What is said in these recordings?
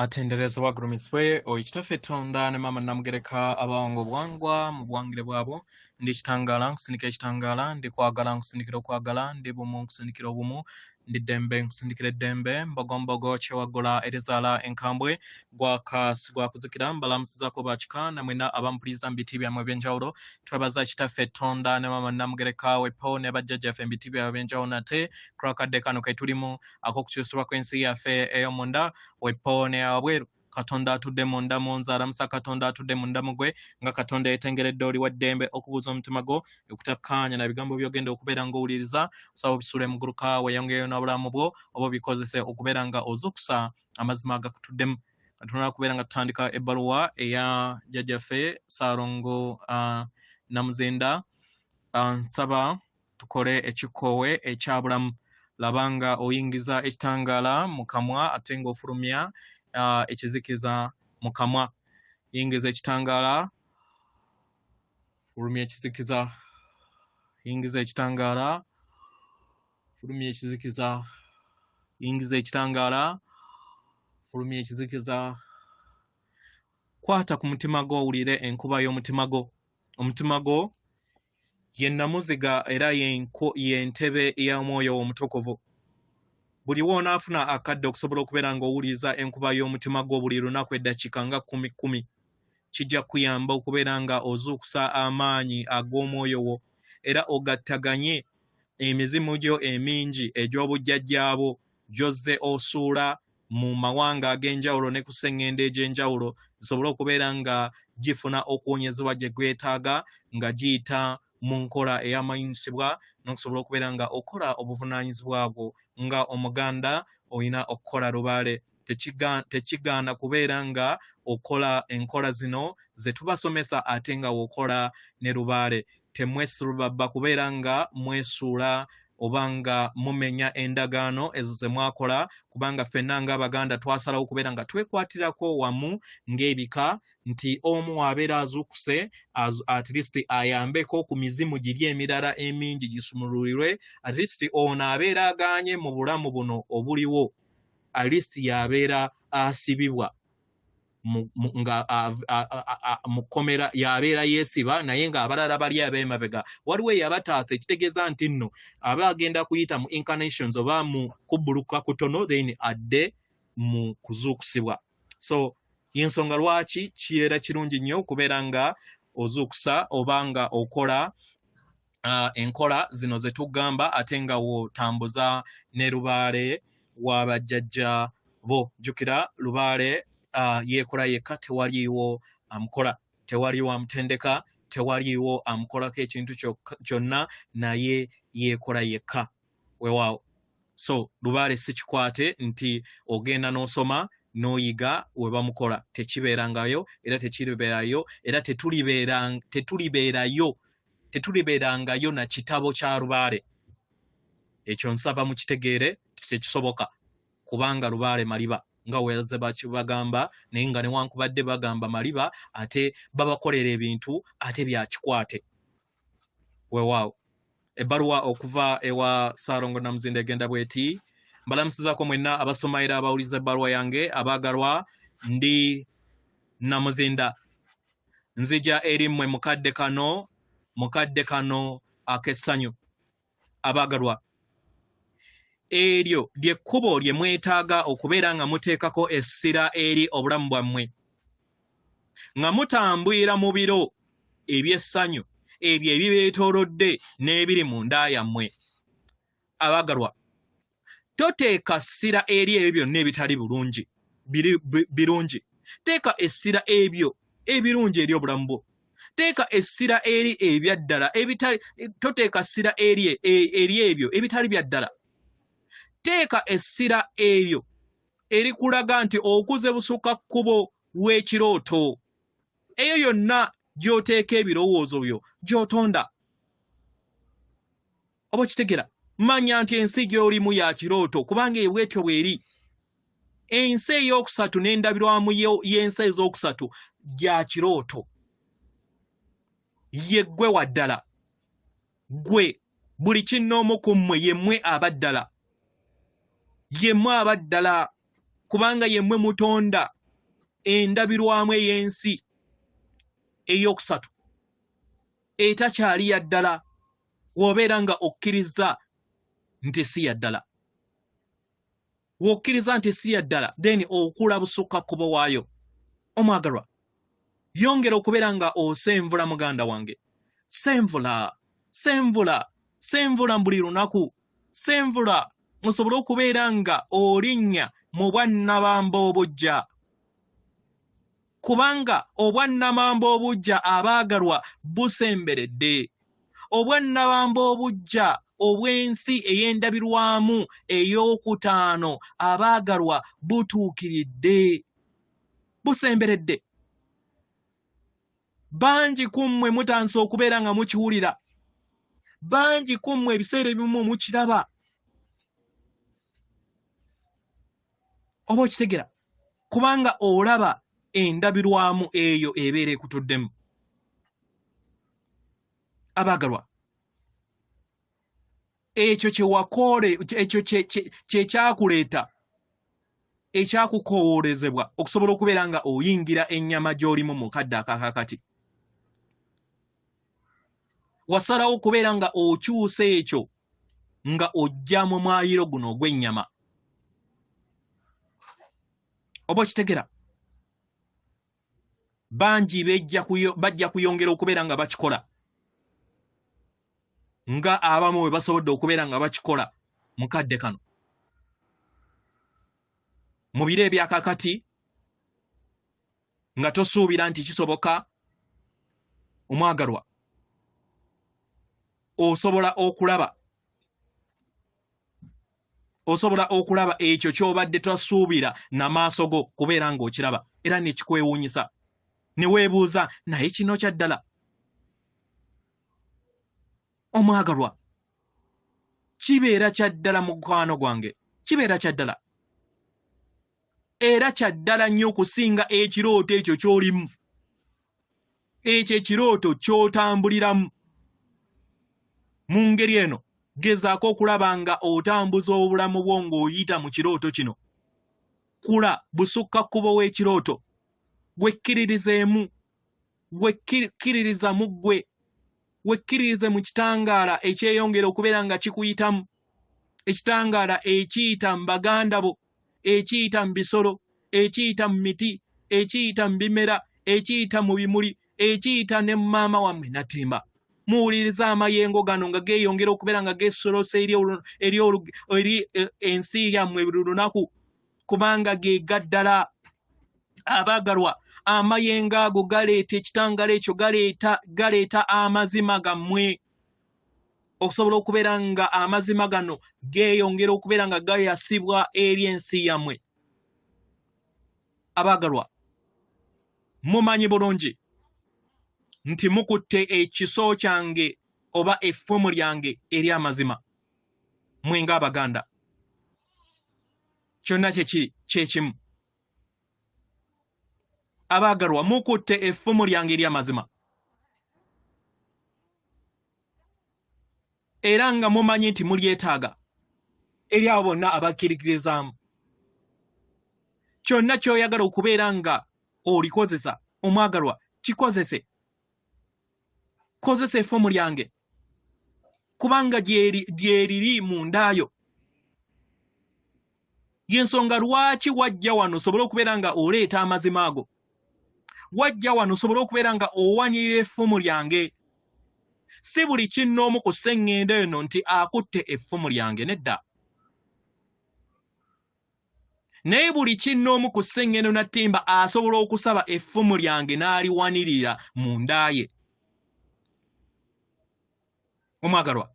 atenderezebwa gurumisibwe Oy'Ekitafe Tonda ne mama namugereka abawango bwangwa mu bwangire bwabo ndi kitangala nkusinikira ekitangala ndi kwagala nkusinikira okwagala ndi bumu nkusinikira obumu ndi dembe nkusinikira eddembe mbogombogo kyewagula erizaala enkambwe gwakasi gwakuzikira mbalamusizako bakika namwena abampuliriza mu biti byammwe ebyenjawulo twebaza Ekitafe Tonda ne mama namugereka wepo ne bajjajjaffe mu biti byabwe ebyenjawulo nate kulakadde kano ke tulimu ak'okukyusibwa kw'ensi yaffe ey'omunda wepo ne abweru Katonda atudde munda mu nze alamusa Katonda atudde munda mu gwe nga Katonda yeetengeredde oli wa ddembe okubuuza omutima gwo okutakkaanya na bigambo by'ogenda okubeera ng'owuliriza osaba obisule mu gguluka weeyongereyo n'obulamu bwo oba obikozese okubeera nga ozuukusa amazima agakutuddemu Katonda okubeera nga tutandika ebbaluwa eya jjajjaffe Ssalongo Namuzinda nsaba tukole ekikoowe ekyabulamu labanga oyingiza ekitangaala mu kamwa ate ng'ofulumya ekizikiza mu kamwa yingiza ekitangaala fulumya ekizikiza yingiza ekitangaala fulumya ekizikiza yingiza ekitangaala fulumya ekizikiza kwata ku mutima gwo owulire enkuba y'omutima gwo omutima gwo ye namuziga era y'entebe ey'omwoyo omutukuvu buli woonaafuna akadde okusobola okubeera ng'owuliriza enkuba y'omutima gwo buli lunaku eddakiika nga 10 kijja kuyamba okubeera nga ozuukusa amaanyi ag'omwoyo wo era ogattaganye emizimu gyo emingi egy'obujjajjaabo gy'ozze osuula mu mawanga ag'enjawulo ne ku sseŋŋendo egy'enjawulo zisobole okubeera nga gifuna okuwonyezebwa gye gwetaaga nga giyita mu nkola ey'amayunisibwa n'okusobola okubeera nga okola obuvunaanyizibwa bwo nga omuganda olina okukola lubaale tekigaana kubeera nga okola enkola zino ze tubasomesa ate nga w'okola ne lubaale temwesulubabba kubeera nga mwesuula oba nga mumenya endagaano ezo ze mwakola kubanga ffenna ng'Abaganda twasalawo okubeera nga twekwatirako wamu ng'ebika nti omu abeera azuukuse at least ayambeko ku mizimu giri emirala emingi gisumululirwe at least ono abeera agaanye mu bulamu buno obuliwo at least yabeera asibibwa nga mu kkomera yabeera yeesiba naye ng'abalala bali ab'emabega waliwo eyabataasa ekitegeeza nti nno aba agenda kuyita mu incarnations oba mu kubbuluka kutono then adde mu kuzuukusibwa so y'ensonga lwaki kibeera kirungi nnyo okubeera nga ozuukusa oba nga okola enkola zino ze tugamba ate nga w'otambuza ne lubaale wa bajjajja bo jjukira lubaale yeekola yekka tewaliiwo amukola tewaliiwo amutendeka tewaliiwo amukolako ekintu kyonna naye yeekola yekka weewaawo so lubaale si kikwate nti ogenda n'osoma n'oyiga we bamukola tekibeerangayo era tekiribeerayo era tetulibeerangayo na kitabo kya lubaale ekyo nsaba mukitegeere tekisoboka kubanga lubaale maliba nga weyaze bagamba naye nga newankubadde bagamba maliba ate babakolera ebintu ate byakikwate weewaawo ebbaluwa okuva ewa Ssalongo Namuzinda egenda bweti mbalamusizaako mwenna abasoma era abawuliza ebbaluwa yange abaagalwa ndi Namuzinda nzija eri mmwe mukadde kano ak'essanyu abaagalwa eryo ly'ekkubo lye mwetaaga okubeera nga muteekako essira eri obulamu bwammwe nga mutambulira mu biro eby'essanyu ebyo ebibeetoolodde n'ebiri mu nda yammwe abaagalwa toteeka ssira eri ebyo byonna ebitali birungi teeka essira ebyo ebirungi eri obulamu bwo teeka essira eri ebyaddala toteeka ssira eri ebyo ebitali byaddala teeka essira eryo erikulaga nti okuze busukka kkubo w'ekirooto eyo yonna gy'oteeka ebirowoozo byo gy'otonda oba kitegera manya nti ensi gy'olimu ya kirooto kubanga ebwetyo bweri ensi ey'okusatu n'endabirwamu y'ensi ez'okusatu gya kirooto ye ggwe waddala ggwe buli kinnoomu ku mmwe yemmwe abaddala kubanga yemmwe mutonda endabirwamu ey'ensi ey'okusatu etakyali ya ddala w'obeera nga okkiriza nti si ya ddala. W'okkiriza nti si ya ddala then okula busukka kkubo waayo. Omwagalwa, yongera okubeera nga osenvula muganda wange. Senvula buli lunaku. Senvula osobole okubeera nga olinnya mu bwannamamba obujja. Kubanga obwannamamba obujja abaagalwa busemberedde. Obwannamamba obujja obw'ensi ey'endabirwamu ey'okutaano abaagalwa butuukiridde. Busemberedde. Bangi kummwe mutansa okubeera nga mukiwulira. Bangi kummwe ebiseera ebimu mukiraba. Oba okitegera? Kubanga olaba endabirwamu eyo ebeera ekutuddemu. Abaagalwa, ekyo kye wakoole, ekyo kye kyakuleeta, ekyakukowoolezebwa okusobola okubeera nga oyingira ennyama gy'olimu mu kadde akaakakati. Wasalawo okubeera nga okyusa ekyo nga ojja mu mwayiro guno ogw'ennyama. Oba okitegera? Bangi bajja kuyongera okubeera nga bakikola nga abamu bwe basobodde okubeera nga bakikola mu kadde kano. Mu biro ebyakakati nga tosuubira nti kisoboka, omwagalwa, osobola okulaba ekyo ky'obadde tosuubira n'amaaso go kubeera ng'okiraba era ne kikwewuunyisa ne weebuuza naye kino kya ddala. Omwagalwa, kibeera kya ddala mukwano gwange, kibeera kya ddala. Era kya ddala nnyo okusinga ekirooto ekyo ky'olimu. Ekyo ekirooto ky'otambuliramu. Mu ngeri eno gezaako okulaba nga otambuza obulamu bwo ng'oyita mu kirooto kino. Kula busukka kkubo w'ekirooto. Wekkiririzeemu. Wekkiririza mu ggwe. Wekkiririze mu kitangaala ekyeyongera okubeera nga kikuyitamu. Ekitangaala ekiyita mu baganda bo, ekiyita mu bisolo, ekiyita mu miti, ekiyita mu bimera, ekiyita mu bimuli, ekiyita ne maama wammwe Natimba. Muwuliriza amayengo gano nga geeyongera okubeera nga geesolosa eri ensi yammwe buli lunaku, kubanga ge gaddala. Abaagalwa, amayengo ago galeeta ekitangaala ekyo, galeeta amazima gammwe. Okusobola okubeera nga amazima gano geeyongera okubeera nga gayasibwa eri ensi yammwe. Abaagalwa, mumanyi bulungi nti mukutte ekiso kyange oba effumu lyange eri amazima. Mwe ng'Abaganda. Kyonna kye kimu. Abaagalwa, mukutte effumu lyange eri amazima. Era nga mumanyi nti mulyetaaga eri abo bonna abakkiririzaamu. Kyonna ky'oyagala okubeera nga olikozesa, omwagalwa, kikozese. Kozesa effumu lyange kubanga gyeriri mundaayo. Y'ensonga lwaki wajja wano osobole okubeera nga oleeta amazima ago. Wajja wano osobole okubeera nga owanirira effumu lyange. Si buli kinnoomu ku sseŋŋendo eno nti akutte effumu lyange, nedda. Naye buli kinnoomu ku sseŋŋendo Natimba asobola okusaba effumu lyange n'aliwanirira mu nda ye. Omwagalwa,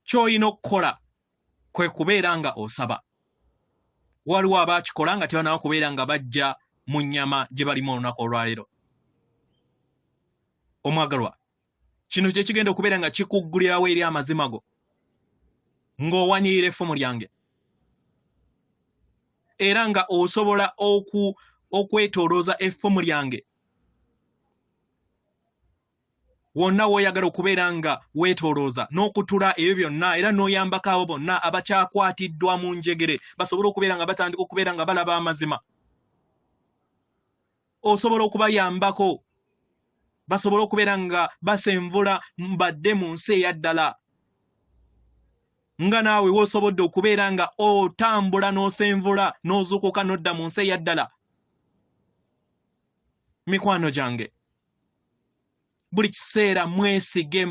ky'olina okukola kwe kubeera nga osaba. Waliwo abaakikola nga tebanaba kubeera nga bajja mu nnyama gye balimu olunaku olwaleero. Omwagalwa, kino kye kigenda okubeera nga kikuggulirawo eri amazima go ng'owanirira effumu lyange. Era nga osobola okwetoolooza effumu lyange wonna woyagala okubeera nga weetolooza n'okutula ebyo byonna era n'oyambako abo bonna abakyakwatiddwa mu njegere basobole okubeera nga batandika okubeera nga balaba amazima. Osobola okubayambako basobole okubeera nga basenvula mbadde mu nsi eyaddala. Nga naawe w'osobodde okubeera nga otambula n'osenvula n'ozuukuka n'odda mu nsi eyaddala. Mikwano gyange, buli kiseera mwesige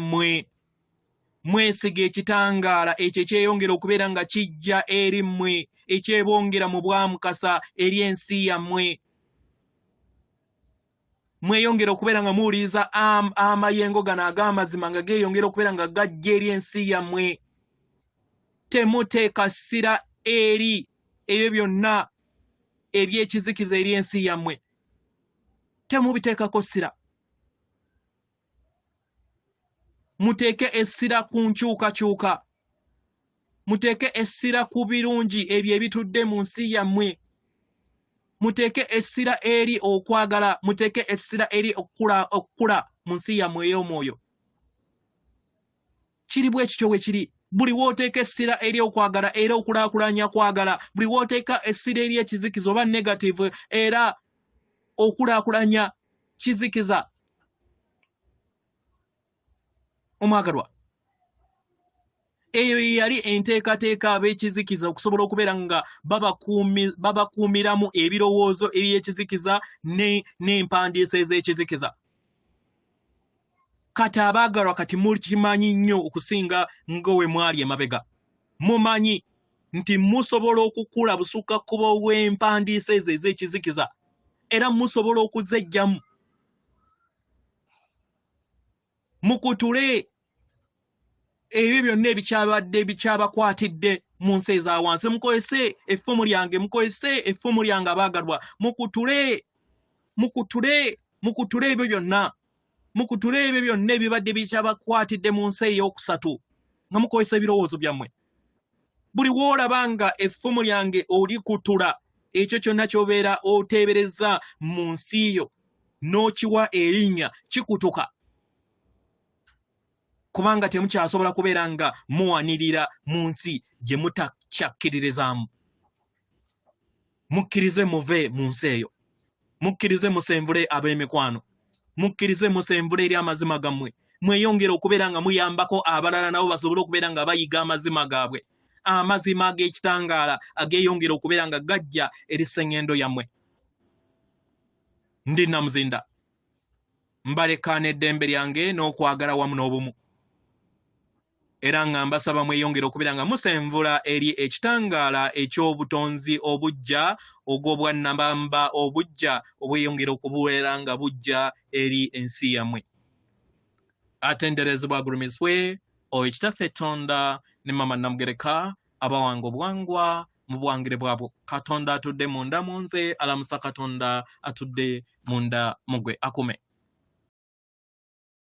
mwesige ekitangaala ekyo ekyeyongera okubeera nga kijja eri mmwe ekyebongera mu bwamukasa eri ensi yammwe. Mweyongera okubeera nga muwuliriza amayengo gano ag'amazima nga geeyongera okubeera nga gajja eri ensi yammwe. Temuteeka ssira eri ebyo byonna ebyekizikiza eri ensi yammwe. Temubiteekako ssira. Muteeke essira ku nkyukakyuka. Muteeke essira ku birungi ebyo ebitudde mu nsi yammwe. Muteeke essira eri okwagala. Muteeke essira eri okukula mu nsi yammwe ey'omwoyo. Kiri bwe kityo bwe kiri. Buli wooteeka essira eri okwagala era okulaakulanya kwagala. Buli wooteeka essira eri ekizikiza oba negative era okulaakulanya kizikiza. Omwagalwa, eyo yali enteekateeka ab'ekizikiza okusobola okubeera nga babakuumiramu ebirowoozo eby'ekizikiza n'empandiisa ez'ekizikiza. Kati abaagalwa kati mukimanyi nnyo okusinga ng'owe mwali emabega. Mumanyi nti musobola okukula busukkakkubo bw'empandiisa ezo ez'ekizikiza era musobola okuzeggyamu. Mukutule ebyo byonna ebikyabadde bikyabakwatidde mu nsi eza wansi. Mukozese effumu lyange, mukozese effumu lyange abaagalwa. Mukutule ebyo byonna. Mukutule ebyo byonna ebibadde bikyabakwatidde mu nsi ey'okusatu nga mukozesa ebirowoozo byammwe. Buli w'olaba nga effumu lyange olikutula ekyo kyonna ky'obeera oteebereza mu nsi yo n'okiwa erinnya kikutuka. Kubanga temukyasobola kubeera nga muwanirira mu nsi gye mutakyakkiririzaamu. Mukkirize muve mu nsi eyo. Mukkirize musenvule ab'emikwano. Mukkirize musenvule eri amazima gammwe. Mweyongere okubeera nga muyambako abalala nabo basobole okubeera nga bayiga amazima gaabwe. Amazima ag'ekitangaala ageeyongera okubeera nga gajja eri sseŋŋendo yammwe. Ndi Namuzinda. Mbaleka n'eddembe lyange n'okwagala wamu n'obumu. Era nga mbasaba mweyongera okubeera nga musenvula eri ekitangaala eky'obutonzi obujja ogw'obwannambamba obujja obweyongera okubeera nga bujja eri ensi yammwe. Atenderezebwa agulumizibwe Oy'Ekitaffe Katonda ne Mama Namugereka abawanga obuwangwa mu buwangire bwabwo. Katonda atudde munda mu nze, alamusa Katonda atudde munda mu gwe. Akume.